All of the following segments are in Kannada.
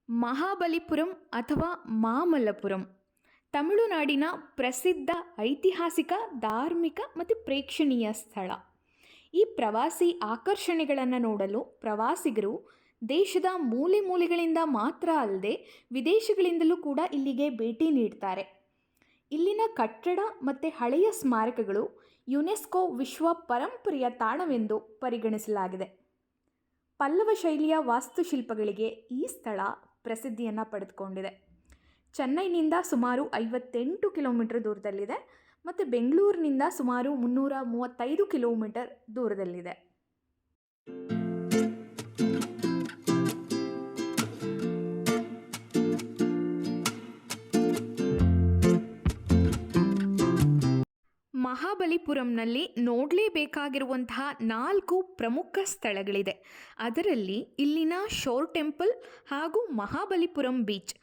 ಮಹಾಬಲಿಪುರಂ ಅಥವಾ ಮಾಮಲ್ಲಪುರಂ ತಮಿಳುನಾಡಿನ ಪ್ರಸಿದ್ಧ ಐತಿಹಾಸಿಕ, ಧಾರ್ಮಿಕ ಮತ್ತು ಪ್ರೇಕ್ಷಣೀಯ ಸ್ಥಳ. ಈ ಪ್ರವಾಸಿ ಆಕರ್ಷಣೆಗಳನ್ನು ನೋಡಲು ಪ್ರವಾಸಿಗರು ದೇಶದ ಮೂಲೆ ಮೂಲೆಗಳಿಂದ ಮಾತ್ರ ಅಲ್ಲದೆ ವಿದೇಶಗಳಿಂದಲೂ ಕೂಡ ಇಲ್ಲಿಗೆ ಭೇಟಿ ನೀಡ್ತಾರೆ. ಇಲ್ಲಿನ ಕಟ್ಟಡ ಮತ್ತು ಹಳೆಯ ಸ್ಮಾರಕಗಳು ಯುನೆಸ್ಕೋ ವಿಶ್ವ ಪರಂಪರೆಯ ತಾಣವೆಂದು ಪರಿಗಣಿಸಲಾಗಿದೆ. ಪಲ್ಲವ ಶೈಲಿಯ ವಾಸ್ತುಶಿಲ್ಪಗಳಿಗೆ ಈ ಸ್ಥಳ ಪ್ರಸಿದ್ಧಿಯನ್ನು ಪಡೆದುಕೊಂಡಿದೆ. ಚೆನ್ನೈನಿಂದ ಸುಮಾರು 58 ಕಿಲೋಮೀಟರ್ ದೂರದಲ್ಲಿದೆ ಮತ್ತು ಬೆಂಗಳೂರಿನಿಂದ ಸುಮಾರು 335 ಕಿಲೋಮೀಟರ್ ದೂರದಲ್ಲಿದೆ. ಮಹಾಬಲಿಪುರಂನಲ್ಲಿ ನೋಡಲೇಬೇಕಾಗಿರುವಂತಹ 4 ಪ್ರಮುಖ ಸ್ಥಳಗಳಿದೆ. ಅದರಲ್ಲಿ ಇಲ್ಲಿನ ಶೋರ್ ಟೆಂಪಲ್ ಹಾಗೂ ಮಹಾಬಲಿಪುರಂ ಬೀಚ್.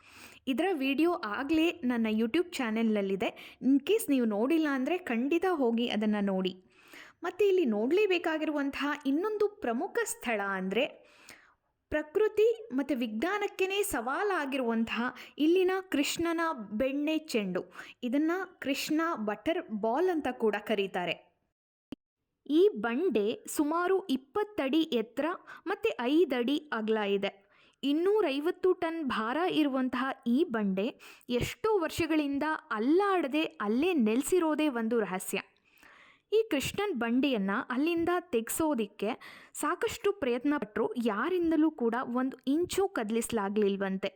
ಇದರ ವಿಡಿಯೋ ಆಗಲೇ ನನ್ನ ಯೂಟ್ಯೂಬ್ ಚಾನೆಲ್ನಲ್ಲಿದೆ. ಇನ್ ಕೇಸ್ ನೀವು ನೋಡಿಲ್ಲ ಅಂದರೆ ಖಂಡಿತ ಹೋಗಿ ಅದನ್ನು ನೋಡಿ. ಮತ್ತು ಇಲ್ಲಿ ನೋಡಲೇಬೇಕಾಗಿರುವಂತಹ ಇನ್ನೊಂದು ಪ್ರಮುಖ ಸ್ಥಳ ಅಂದರೆ ಪ್ರಕೃತಿ ಮತ್ತು ವಿಜ್ಞಾನಕ್ಕೇ ಸವಾಲಾಗಿರುವಂತಹ ಇಲ್ಲಿನ ಕೃಷ್ಣನ ಬೆಣ್ಣೆ ಚೆಂಡು. ಇದನ್ನು ಕೃಷ್ಣ ಬಟರ್ ಬಾಲ್ ಅಂತ ಕೂಡ ಕರೀತಾರೆ. ಈ ಬಂಡೆ ಸುಮಾರು 20 ಅಡಿ ಎತ್ತರ ಮತ್ತು 5 ಅಡಿ ಅಗಲ ಇದೆ. 250 ಟನ್ ಭಾರ ಇರುವಂತಹ ಈ ಬಂಡೆ ಎಷ್ಟೋ ವರ್ಷಗಳಿಂದ ಅಲ್ಲಾಡದೆ ಅಲ್ಲೇ ನೆಲೆಸಿರೋದೇ ಒಂದು ರಹಸ್ಯ. ಈ ಕೃಷ್ಣನ ಬಂಡೆಯನ್ನು ಅಲ್ಲಿಂದ ತೆಗೆಸೋದಕ್ಕೆ ಸಾಕಷ್ಟು ಪ್ರಯತ್ನ ಪಟ್ಟರು. ಯಾರಿಂದಲೂ ಕೂಡ 1 ಇಂಚು ಕದಲಿಸಲಾಗಲಿಲ್ವಂತೆ.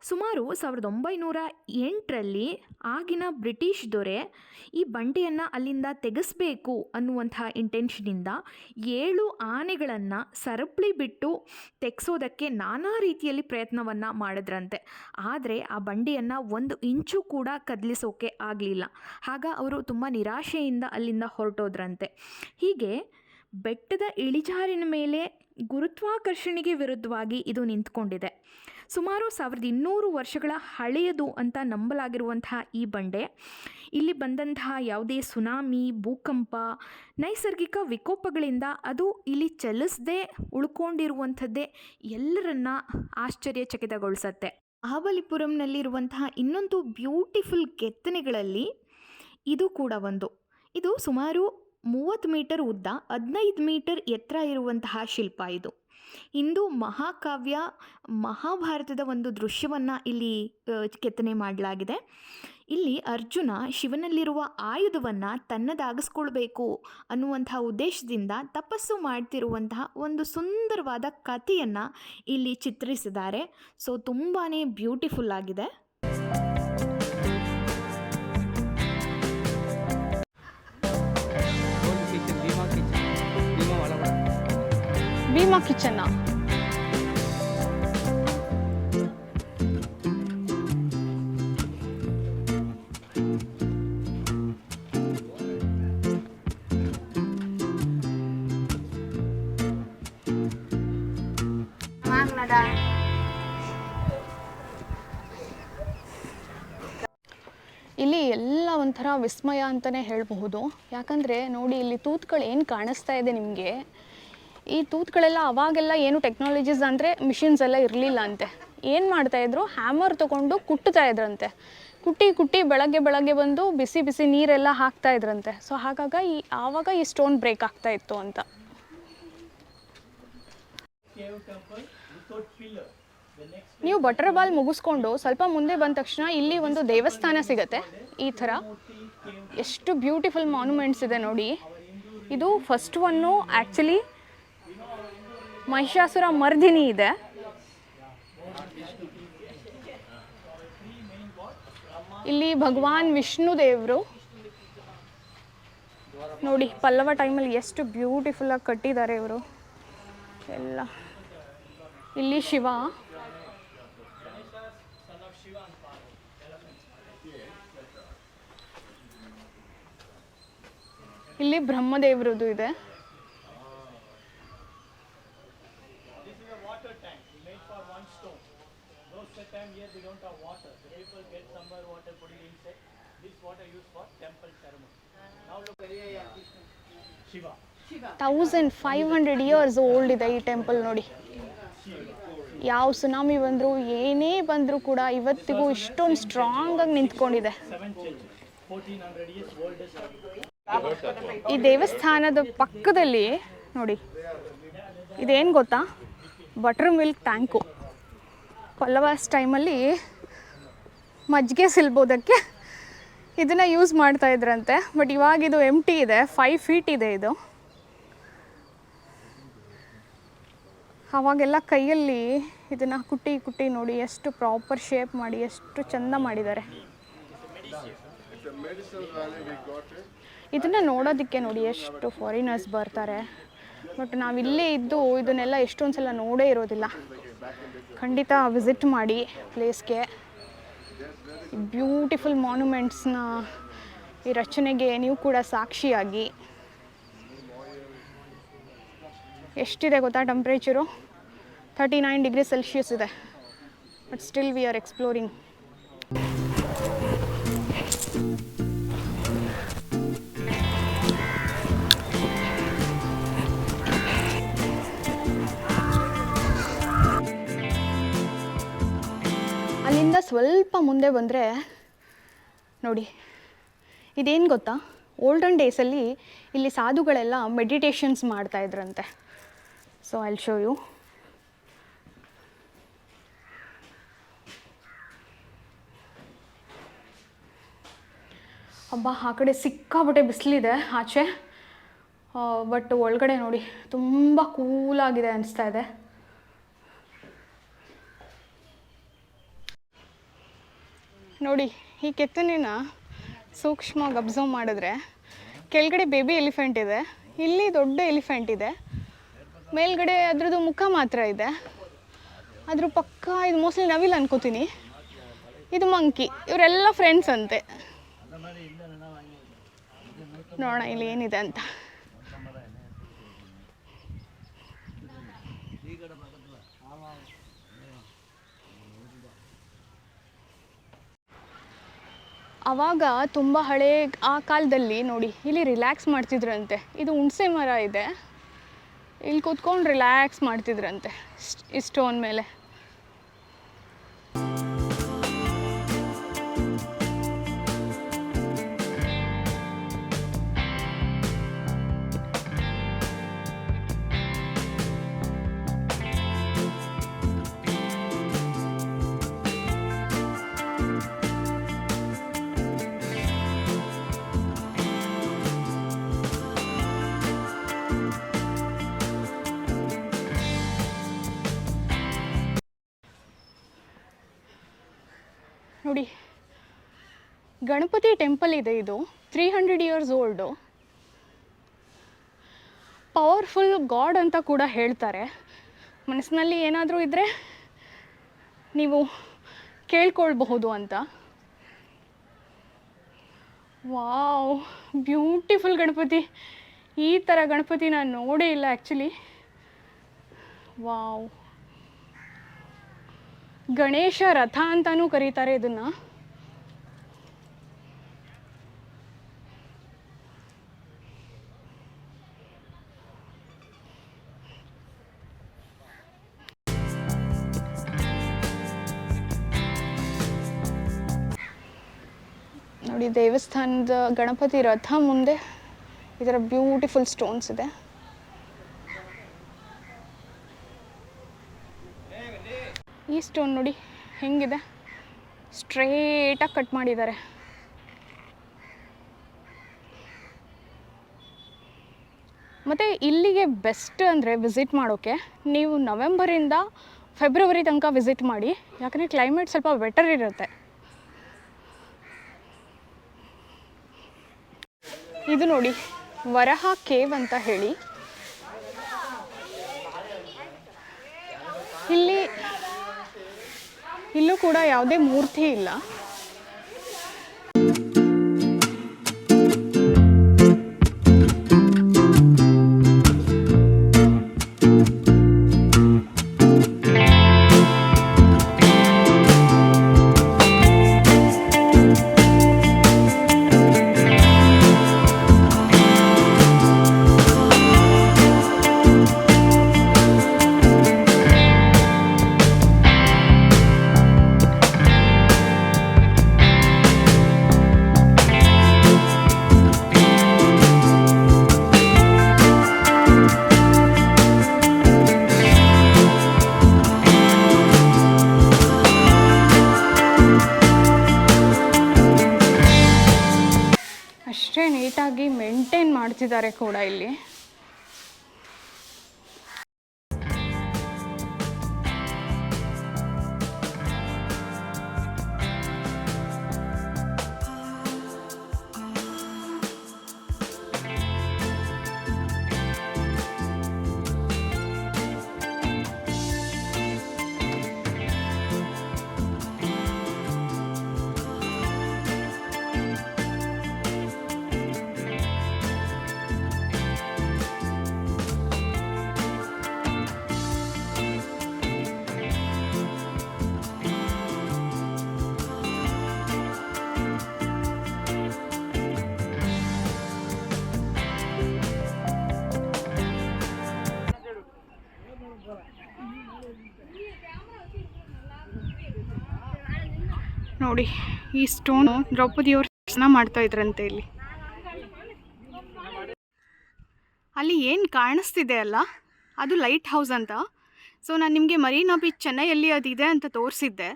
ಸುಮಾರು 1908ರಲ್ಲಿ ಆಗಿನ ಬ್ರಿಟಿಷ್ ದೊರೆ ಈ ಬಂಡೆಯನ್ನು ಅಲ್ಲಿಂದ ತೆಗೆಸಬೇಕು ಅನ್ನುವಂತಹ ಇಂಟೆನ್ಷನಿಂದ 7 ಆನೆಗಳನ್ನು ಸರಪಳಿ ಬಿಟ್ಟು ತೆಗೆಸೋದಕ್ಕೆ ನಾನಾ ರೀತಿಯಲ್ಲಿ ಪ್ರಯತ್ನವನ್ನು ಮಾಡಿದ್ರಂತೆ. ಆದರೆ ಆ ಬಂಡೆಯನ್ನು 1 ಇಂಚು ಕೂಡ ಕದಲಿಸೋಕೆ ಆಗಲಿಲ್ಲ. ಆಗ ಅವರು ತುಂಬ ನಿರಾಶೆಯಿಂದ ಅಲ್ಲಿಂದ ಹೊರಟೋದ್ರಂತೆ. ಹೀಗೆ ಬೆಟ್ಟದ ಇಳಿಜಾರಿನ ಮೇಲೆ ಗುರುತ್ವಾಕರ್ಷಣೆಗೆ ವಿರುದ್ಧವಾಗಿ ಇದು ನಿಂತ್ಕೊಂಡಿದೆ. ಸುಮಾರು 1200 ವರ್ಷಗಳ ಹಳೆಯದು ಅಂತ ನಂಬಲಾಗಿರುವಂತಹ ಈ ಬಂಡೆ ಇಲ್ಲಿ ಬಂದಂತಹ ಯಾವುದೇ ಸುನಾಮಿ, ಭೂಕಂಪ, ನೈಸರ್ಗಿಕ ವಿಕೋಪಗಳಿಂದ ಅದು ಇಲ್ಲಿ ಚಲಿಸದೆ ಉಳ್ಕೊಂಡಿರುವಂಥದ್ದೇ ಎಲ್ಲರನ್ನ ಆಶ್ಚರ್ಯಚಕಿತಗೊಳಿಸತ್ತೆ. ಮಹಾಬಲಿಪುರಂನಲ್ಲಿರುವಂತಹ ಇನ್ನೊಂದು ಬ್ಯೂಟಿಫುಲ್ ಕೆತ್ತನೆಗಳಲ್ಲಿ ಇದು ಕೂಡ ಒಂದು. ಇದು ಸುಮಾರು 30 ಮೀಟರ್ ಉದ್ದ, 15 ಮೀಟರ್ ಎತ್ತರ ಇರುವಂತಹ ಶಿಲ್ಪ. ಇದು ಹಿಂದೂ ಮಹಾಕಾವ್ಯ ಮಹಾಭಾರತದ ಒಂದು ದೃಶ್ಯವನ್ನು ಇಲ್ಲಿ ಕೆತ್ತನೆ ಮಾಡಲಾಗಿದೆ. ಇಲ್ಲಿ ಅರ್ಜುನ ಶಿವನಲ್ಲಿರುವ ಆಯುಧವನ್ನು ತನ್ನದಾಗಿಸ್ಕೊಳ್ಬೇಕು ಅನ್ನುವಂತಹ ಉದ್ದೇಶದಿಂದ ತಪಸ್ಸು ಮಾಡ್ತಿರುವಂತಹ ಒಂದು ಸುಂದರವಾದ ಕಥೆಯನ್ನು ಇಲ್ಲಿ ಚಿತ್ರಿಸಿದ್ದಾರೆ. ಸೊ ತುಂಬಾ ಬ್ಯೂಟಿಫುಲ್ ಆಗಿದೆ. ಭೀಮಾ ಕಿಚನ್. ಇಲ್ಲಿ ಎಲ್ಲ ಒಂಥರ ವಿಸ್ಮಯ ಅಂತಲೇ ಹೇಳಬಹುದು. ಯಾಕಂದರೆ ನೋಡಿ, ಇಲ್ಲಿ ತೂತುಗಳು ಏನು ಕಾಣಿಸ್ತಾ ಇದೆ ನಿಮಗೆ, ಈ ತೂತುಗಳೆಲ್ಲ ಅವಾಗೆಲ್ಲ ಏನು ಟೆಕ್ನಾಲಜೀಸ್ ಅಂದರೆ ಮಿಷಿನ್ಸ್ ಎಲ್ಲ ಇರಲಿಲ್ಲ ಅಂತೆ. ಏನು ಮಾಡ್ತಾಯಿದ್ರು, ಹ್ಯಾಮರ್ ತೊಗೊಂಡು ಕುಟ್ತಾ ಇದ್ರಂತೆ. ಕುಟ್ಟಿ ಬೆಳಗ್ಗೆ ಬಂದು ಬಿಸಿ ನೀರೆಲ್ಲ ಹಾಕ್ತಾ ಇದ್ರಂತೆ. ಸೊ ಆವಾಗ ಈ ಸ್ಟೋನ್ ಬ್ರೇಕ್ ಆಗ್ತಾ ಇತ್ತು ಅಂತ. ನೀವು ಬಟರ್ ಬಾಲ್ ಮುಗಿಸ್ಕೊಂಡು ಸ್ವಲ್ಪ ಮುಂದೆ ಬಂದ ತಕ್ಷಣ ಇಲ್ಲಿ ಒಂದು ದೇವಸ್ಥಾನ ಸಿಗುತ್ತೆ. ಈ ಥರ ಎಷ್ಟು ಬ್ಯೂಟಿಫುಲ್ ಮಾನ್ಯುಮೆಂಟ್ಸ್ ಇದೆ ನೋಡಿ. ಇದು first one actually Mahishasura Mardini ಇದೆ. ಇಲ್ಲಿ ಭಗವಾನ್ ವಿಷ್ಣು ದೇವರು ನೋಡಿ, ಪಲ್ಲವ ಟೈಮಲ್ಲಿ ಎಷ್ಟು ಬ್ಯೂಟಿಫುಲ್ಲಾಗಿ ಕಟ್ಟಿದ್ದಾರೆ ಇವರು ಎಲ್ಲ. ಇಲ್ಲಿ ಶಿವ, ಇಲ್ಲಿ ಬ್ರಹ್ಮದೇವರದು ಇದೆ. Shiva. 1500 years old ಇದೆ ಈ ಟೆಂಪಲ್ ನೋಡಿ. ಯಾವ ಸುನಾಮಿ ಬಂದರೂ ಏನೇ ಬಂದರೂ ಕೂಡ ಇವತ್ತಿಗೂ ಇಷ್ಟೊಂದು ಸ್ಟ್ರಾಂಗಾಗಿ ನಿಂತ್ಕೊಂಡಿದೆ. ಈ ದೇವಸ್ಥಾನದ ಪಕ್ಕದಲ್ಲಿ ನೋಡಿ, ಇದೇನು ಗೊತ್ತಾ, ಬಟರ್ ಮಿಲ್ಕ್ ಟ್ಯಾಂಕು. ಪಲ್ಲವಾಸ್ ಟೈಮಲ್ಲಿ ಮಜ್ಜಿಗೆ ಸಿಲ್ಬೋದಕ್ಕೆ ಇದನ್ನು ಯೂಸ್ ಮಾಡ್ತಾ ಇದ್ರಂತೆ. ಬಟ್ ಇವಾಗಿದು ಎಂಟಿ ಇದೆ, 5 ಫೀಟ್ ಇದೆ ಇದು. ಅವಾಗೆಲ್ಲ ಕೈಯಲ್ಲಿ ಇದನ್ನು ಕುಟ್ಟಿ ಕುಟ್ಟಿ ನೋಡಿ ಎಷ್ಟು ಪ್ರಾಪರ್ ಶೇಪ್ ಮಾಡಿ ಎಷ್ಟು ಚೆಂದ ಮಾಡಿದ್ದಾರೆ. ಇದನ್ನು ನೋಡೋದಕ್ಕೆ ನೋಡಿ ಎಷ್ಟು ಫಾರಿನರ್ಸ್ ಬರ್ತಾರೆ. ಬಟ್ ನಾವಿಲ್ಲೇ ಇದ್ದು ಇದನ್ನೆಲ್ಲ ಎಷ್ಟೊಂದು ಸಲ ನೋಡೇ ಇರೋದಿಲ್ಲ. ಖಂಡಿತ ವಿಸಿಟ್ ಮಾಡಿ ಪ್ಲೇಸ್ಗೆ. ಬ್ಯೂಟಿಫುಲ್ ಮಾನ್ಯುಮೆಂಟ್ಸ್ನ ಈ ರಚನೆಗೆ ನೀವು ಕೂಡ ಸಾಕ್ಷಿಯಾಗಿ. ಎಷ್ಟಿದೆ ಗೊತ್ತಾ ಟೆಂಪ್ರೇಚರು? 39 ಡಿಗ್ರಿ ಸೆಲ್ಸಿಯಸ್ ಇದೆ. But still we are exploring. ಅಲ್ಲಿಂದ ಸ್ವಲ್ಪ ಮುಂದೆ ಬಂದರೆ ನೋಡಿ, ಇದೇನು ಗೊತ್ತಾ, ಓಲ್ಡನ್ ಡೇಸಲ್ಲಿ ಇಲ್ಲಿ ಸಾಧುಗಳೆಲ್ಲ ಮೆಡಿಟೇಷನ್ಸ್ ಮಾಡ್ತಾಯಿದ್ರಂತೆ. So I will show you. ಅಬ್ಬಾ, ಆ ಕಡೆ ಸಿಕ್ಕಾಪಟ್ಟೆ ಬಿಸಿಲಿದೆ ಆಚೆ. ಬಟ್ ಒಳಗಡೆ ನೋಡಿ ತುಂಬ ಕೂಲಾಗಿದೆ ಅನಿಸ್ತಾ ಇದೆ. ನೋಡಿ, ಈ ಕೆತ್ತನೆನ ಸೂಕ್ಷ್ಮವಾಗಿ ಅಬ್ಸರ್ವ್ ಮಾಡಿದ್ರೆ ಕೆಳಗಡೆ ಬೇಬಿ ಎಲಿಫೆಂಟ್ ಇದೆ, ಇಲ್ಲಿ ದೊಡ್ಡ ಎಲಿಫೆಂಟ್ ಇದೆ, ಮೇಲ್ಗಡೆ ಅದ್ರದ್ದು ಮುಖ ಮಾತ್ರ ಇದೆ. ಅದ್ರ ಪಕ್ಕ ಇದು ಮೋಸ್ಟ್ಲಿ ನವಿಲ್ ಅನ್ಕೋತೀನಿ, ಇದು ಮಂಕಿ. ಇವರೆಲ್ಲ ಫ್ರೆಂಡ್ಸ್ ಅಂತೆ. ನೋಡೋಣ ಇಲ್ಲಿ ಏನಿದೆ ಅಂತ. ಆವಾಗ ತುಂಬ ಹಳೆ ಆ ಕಾಲದಲ್ಲಿ ನೋಡಿ ಇಲ್ಲಿ ರಿಲ್ಯಾಕ್ಸ್ ಮಾಡ್ತಿದ್ರಂತೆ. ಇದು ಹುಣಸೆ ಮರ ಇದೆ, ಇಲ್ಲಿ ಕೂತ್ಕೊಂಡು ರಿಲ್ಯಾಕ್ಸ್ ಮಾಡ್ತಿದ್ರಂತೆ ಈ ಸ್ಟೋನ್ ಮೇಲೆ. ನೋಡಿ, ಗಣಪತಿ ಟೆಂಪಲ್ ಇದೆ. ಇದು 300 ಇಯರ್ಸ್ ಓಲ್ಡು. ಪವರ್ಫುಲ್ ಗಾಡ್ ಅಂತ ಕೂಡ ಹೇಳ್ತಾರೆ. ಮನಸ್ಸಿನಲ್ಲಿ ಏನಾದರೂ ಇದ್ದರೆ ನೀವು ಕೇಳ್ಕೊಳ್ಬಹುದು ಅಂತ. Wow, beautiful Ganapati. ಈ ಥರ ಗಣಪತಿ ನಾನು ನೋಡೇ ಇಲ್ಲ ಆ್ಯಕ್ಚುಲಿ. ವಾವ್, ಗಣೇಶ ರಥ ಅಂತಲೂ ಕರೀತಾರೆ ಇದನ್ನು. ನೋಡಿ, ದೇವಸ್ಥಾನದ ಗಣಪತಿ ರಥ ಮುಂದೆ ಈ ಥರ ಬ್ಯೂಟಿಫುಲ್ ಸ್ಟೋನ್ಸ್ ಇದೆ. ಈ ಸ್ಟೋನ್ ನೋಡಿ ಹೆಂಗಿದೆ, ಸ್ಟ್ರೇಟಾಗಿ ಕಟ್ ಮಾಡಿದ್ದಾರೆ. ಮತ್ತು ಇಲ್ಲಿಗೆ ಬೆಸ್ಟ್ ಅಂದರೆ ವಿಸಿಟ್ ಮಾಡೋಕ್ಕೆ ನೀವು ನವೆಂಬರಿಂದ ಫೆಬ್ರವರಿ ತನಕ ವಿಸಿಟ್ ಮಾಡಿ. ಯಾಕಂದರೆ ಕ್ಲೈಮೇಟ್ ಸ್ವಲ್ಪ ಬೆಟರ್ ಇರುತ್ತೆ. ಇದು ನೋಡಿ, ವರಹ ಕೇವ್ ಅಂತ ಹೇಳಿ. ಇಲ್ಲೂ ಕೂಡ ಯಾವುದೇ ಮೂರ್ತಿ ಇಲ್ಲ. ಬರ್ತಿದ್ದಾರೆ ಕೂಡ ಇಲ್ಲಿ. ನೋಡಿ ಈ ಸ್ಟೋನು ದ್ರೌಪದಿಯವರು ಸ್ನಾನ ಮಾಡ್ತಾ ಇದ್ರಂತೆ ಇಲ್ಲಿ. ಅಲ್ಲಿ ಏನು ಕಾಣಿಸ್ತಿದೆ ಅಲ್ಲ, ಅದು ಲೈಟ್ ಹೌಸ್ ಅಂತ. ಸೊ ನಾನು ನಿಮಗೆ ಮರೀನಾ ಬೀಚ್ ಚೆನ್ನೈಯಲ್ಲಿ ಅದಿದೆ ಅಂತ ತೋರಿಸಿದ್ದೆ.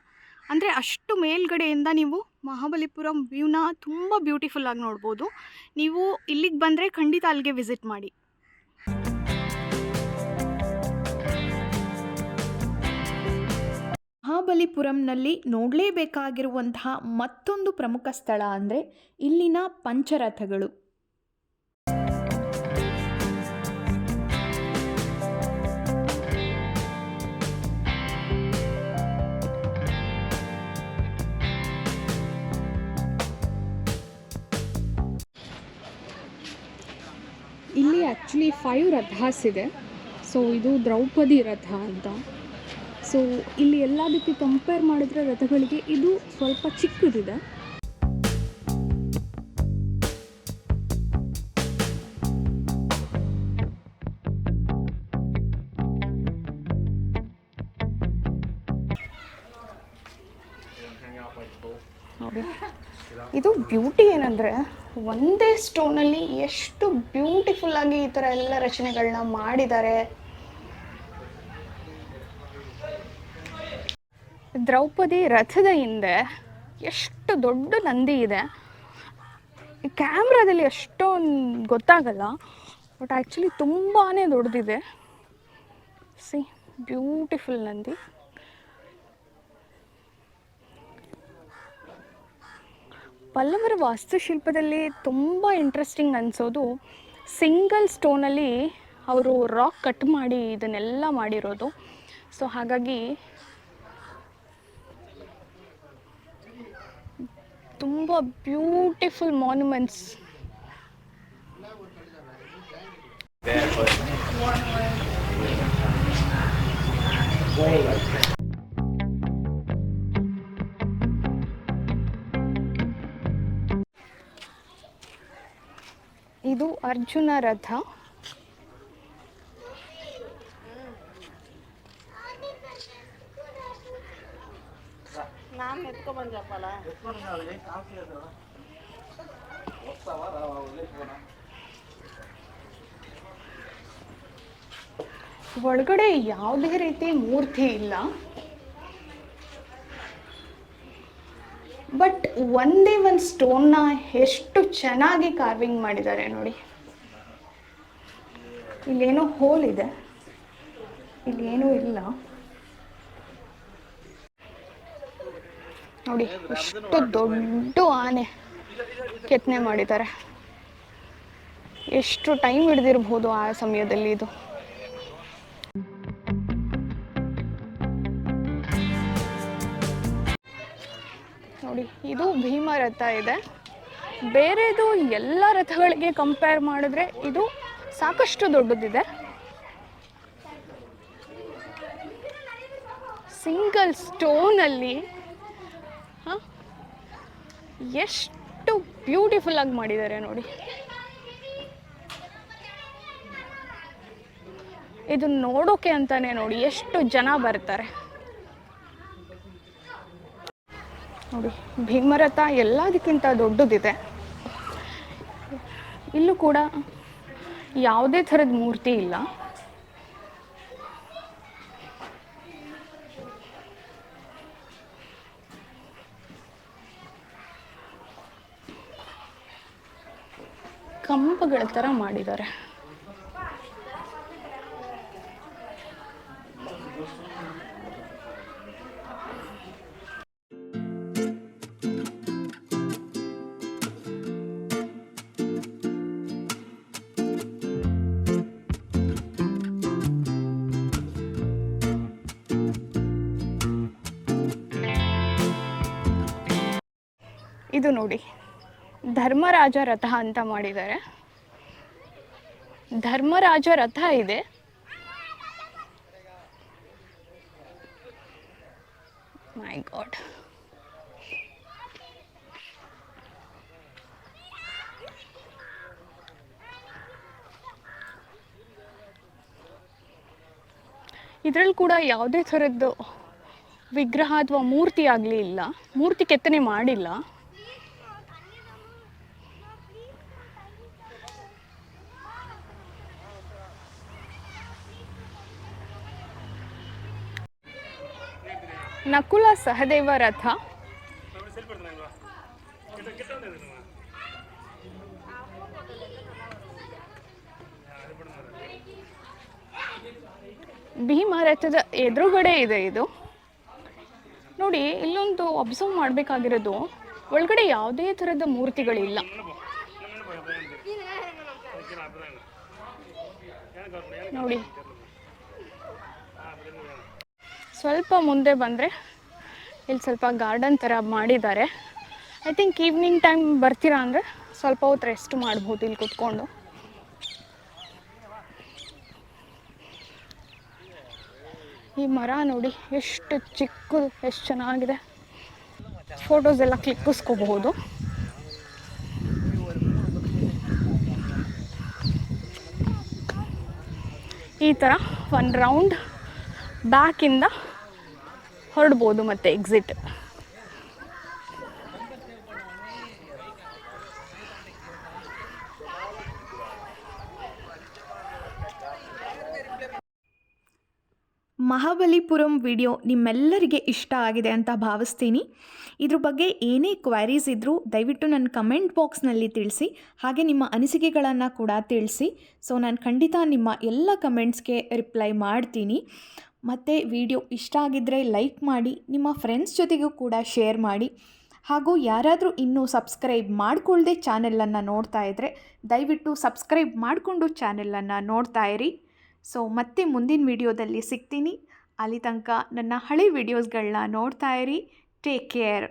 ಅಂದರೆ ಅಷ್ಟು ಮೇಲ್ಗಡೆಯಿಂದ ನೀವು ಮಹಾಬಲಿಪುರಂ ವ್ಯೂನ ತುಂಬ ಬ್ಯೂಟಿಫುಲ್ಲಾಗಿ ನೋಡ್ಬೋದು. ನೀವು ಇಲ್ಲಿಗೆ ಬಂದರೆ ಖಂಡಿತ ಅಲ್ಲಿಗೆ ವಿಸಿಟ್ ಮಾಡಿ. ಮಹಾಬಲಿಪುರಂನಲ್ಲಿ ನೋಡಲೇಬೇಕಾಗಿರುವಂತಹ ಮತ್ತೊಂದು ಪ್ರಮುಖ ಸ್ಥಳ ಅಂದರೆ ಇಲ್ಲಿನ ಪಂಚರಥಗಳು. ಇಲ್ಲಿ ಆ್ಯಕ್ಚುಲಿ 5 ರಥಾಸ್ ಇದೆ. ಸೊ ಇದು ದ್ರೌಪದಿ ರಥ ಅಂತ. ಸೊ ಇಲ್ಲಿ ಎಲ್ಲದಕ್ಕೆ ಕಂಪೇರ್ ಮಾಡಿದ್ರೆ ರಥಗಳಿಗೆ ಇದು ಸ್ವಲ್ಪ ಚಿಕ್ಕದಿದೆ. ನೋಡಿ ಇದು ಬ್ಯೂಟಿ ಏನಂದರೆ, ಒಂದೇ ಸ್ಟೋನಲ್ಲಿ ಎಷ್ಟು ಬ್ಯೂಟಿಫುಲ್ಲಾಗಿ ಈ ಥರ ಎಲ್ಲ ರಚನೆಗಳನ್ನ ಮಾಡಿದ್ದಾರೆ. ದ್ರೌಪದಿ ರಥದ ಹಿಂದೆ ಎಷ್ಟು ದೊಡ್ಡ ನಂದಿ ಇದೆ. ಕ್ಯಾಮ್ರಾದಲ್ಲಿ ಅಷ್ಟೊಂದು ಗೊತ್ತಾಗಲ್ಲ, ಬಟ್ ಆ್ಯಕ್ಚುಲಿ ತುಂಬಾ ದೊಡ್ಡದಿದೆ. See, beautiful Nandi. ಪಲ್ಲವರ ವಾಸ್ತುಶಿಲ್ಪದಲ್ಲಿ ತುಂಬ ಇಂಟ್ರೆಸ್ಟಿಂಗ್ ಅನಿಸೋದು, ಸಿಂಗಲ್ ಸ್ಟೋನಲ್ಲಿ ಅವರು ರಾಕ್ ಕಟ್ ಮಾಡಿ ಇದನ್ನೆಲ್ಲ ಮಾಡಿರೋದು. ಸೊ ಹಾಗಾಗಿ ತುಂಬ ಬ್ಯೂಟಿಫುಲ್ ಮಾನ್ಯುಮೆಂಟ್ಸ್. ಇದು ಅರ್ಜುನ ರಥ. ಒಳಗಡೆ ಯಾವುದೇ ರೀತಿ ಮೂರ್ತಿ ಇಲ್ಲ, ಬಟ್ ಒಂದೇ ಒಂದು ಸ್ಟೋನ್ನ ಎಷ್ಟು ಚೆನ್ನಾಗಿ ಕಾರ್ವಿಂಗ್ ಮಾಡಿದ್ದಾರೆ ನೋಡಿ. ಇಲ್ಲೇನೋ ಹೋಲ್ ಇದೆ, ಇಲ್ಲೇನೂ ಇಲ್ಲ ನೋಡಿ. ಎಷ್ಟು ದೊಡ್ಡ ಆನೆ ಕೆತ್ತನೆ ಮಾಡಿದ್ದಾರೆ. ಎಷ್ಟು ಟೈಮ್ ಹಿಡಿದಿರ್ಬೋದು ಆ ಸಮಯದಲ್ಲಿ ಇದು. ನೋಡಿ ಇದು ಭೀಮ ರಥ ಇದೆ. ಬೇರೆದು ಎಲ್ಲ ರಥಗಳಿಗೆ ಕಂಪೇರ್ ಮಾಡಿದ್ರೆ ಇದು ಸಾಕಷ್ಟು ದೊಡ್ಡದಿದೆ. ಸಿಂಗಲ್ ಸ್ಟೋನಲ್ಲಿ ಎಷ್ಟು ಬ್ಯೂಟಿಫುಲ್ ಆಗಿ ಮಾಡಿದ್ದಾರೆ ನೋಡಿ. ಇದು ನೋಡೋಕೆ ಅಂತಾನೆ ನೋಡಿ ಎಷ್ಟು ಜನ ಬರ್ತಾರೆ ನೋಡಿ. ಭೀಮರಥ ಎಲ್ಲದಕ್ಕಿಂತ ದೊಡ್ಡದಿದೆ. ಇಲ್ಲೂ ಕೂಡ ಯಾವುದೇ ಥರದ ಮೂರ್ತಿ ಇಲ್ಲ. ಕಂಬಗಳ ಥರ ಮಾಡಿದ್ದಾರೆ. ಇದು ನೋಡಿ, ಧರ್ಮರಾಜ ರಥ ಅಂತ ಮಾಡಿದ್ದಾರೆ. ಧರ್ಮರಾಜ ರಥ ಇದೆ. ಮೈ ಗಾಡ್. ಇದರಲ್ಲಿ ಕೂಡ ಯಾವುದೇ ಥರದ್ದು ವಿಗ್ರಹ ಅಥವಾ ಮೂರ್ತಿ ಆಗಲಿ ಇಲ್ಲ, ಮೂರ್ತಿ ಕೆತ್ತನೆ ಮಾಡಿಲ್ಲ. ನಕುಲ ಸಹದೇವ ರಥ. ಭೀಮ ರಥದ ಎದುರುಗಡೆ ಇದೆ ಇದು. ನೋಡಿ, ಇಲ್ಲೊಂದು ಅಬ್ಸರ್ವ್ ಮಾಡಬೇಕಾಗಿರೋದು, ಒಳಗಡೆ ಯಾವುದೇ ಥರದ ಮೂರ್ತಿಗಳಿಲ್ಲ. ನೋಡಿ, ಸ್ವಲ್ಪ ಮುಂದೆ ಬಂದರೆ ಇಲ್ಲಿ ಸ್ವಲ್ಪ ಗಾರ್ಡನ್ ಥರ ಮಾಡಿದ್ದಾರೆ. ಐ ಥಿಂಕ್ ಈವ್ನಿಂಗ್ ಟೈಮ್ ಬರ್ತೀರಾ ಅಂದರೆ ಸ್ವಲ್ಪ ಹೊತ್ತು ರೆಸ್ಟ್ ಮಾಡ್ಬೋದು ಇಲ್ಲಿ ಕೂತ್ಕೊಂಡು. ಈ ಮರ ನೋಡಿ ಎಷ್ಟು ಚಿಕ್ಕದು, ಎಷ್ಟು ಚೆನ್ನಾಗಿದೆ. ಫೋಟೋಸ್ ಎಲ್ಲ ಕ್ಲಿಕ್ಕಿಸ್ಕೋಬಹುದು. ಈ ಥರ ಒಂದು ರೌಂಡ್ ಬ್ಯಾಕಿಂದ ಹೊರಡ್ಬೋದು ಮತ್ತೆ ಎಕ್ಸಿಟ್. ಮಹಾಬಲಿಪುರಂ ವಿಡಿಯೋ ನಿಮ್ಮೆಲ್ಲರಿಗೆ ಇಷ್ಟ ಆಗಿದೆ ಅಂತ ಭಾವಿಸ್ತೀನಿ. ಇದ್ರ ಬಗ್ಗೆ ಏನೇ ಕ್ವೈರೀಸ್ ಇದ್ದರೂ ದಯವಿಟ್ಟು ನನ್ನ ಕಮೆಂಟ್ ಬಾಕ್ಸ್ನಲ್ಲಿ ತಿಳಿಸಿ. ಹಾಗೆ ನಿಮ್ಮ ಅನಿಸಿಕೆಗಳನ್ನು ಕೂಡ ತಿಳಿಸಿ. ಸೊ ನಾನು ಖಂಡಿತ ನಿಮ್ಮ ಎಲ್ಲ ಕಮೆಂಟ್ಸ್ಗೆ ರಿಪ್ಲೈ ಮಾಡ್ತೀನಿ. ಮತ್ತು ವಿಡಿಯೋ ಇಷ್ಟ ಆಗಿದ್ದರೆ ಲೈಕ್ ಮಾಡಿ, ನಿಮ್ಮ ಫ್ರೆಂಡ್ಸ್ ಜೊತೆಗೂ ಕೂಡ ಶೇರ್ ಮಾಡಿ. ಹಾಗೂ ಯಾರಾದರೂ ಇನ್ನೂ ಸಬ್ಸ್ಕ್ರೈಬ್ ಮಾಡಿಕೊಳ್ಳದೆ ಚಾನೆಲನ್ನು ನೋಡ್ತಾ ಇದ್ದರೆ ದಯವಿಟ್ಟು ಸಬ್ಸ್ಕ್ರೈಬ್ ಮಾಡಿಕೊಂಡು ಚಾನೆಲನ್ನು ನೋಡ್ತಾ ಇರಿ. ಸೊ ಮತ್ತೆ ಮುಂದಿನ ವಿಡಿಯೋದಲ್ಲಿ ಸಿಗ್ತೀನಿ. ಅಲ್ಲಿ ತನಕ ನನ್ನ ಹಳೆ ವಿಡಿಯೋಸ್ಗಳನ್ನ ನೋಡ್ತಾ ಇರಿ. Take care.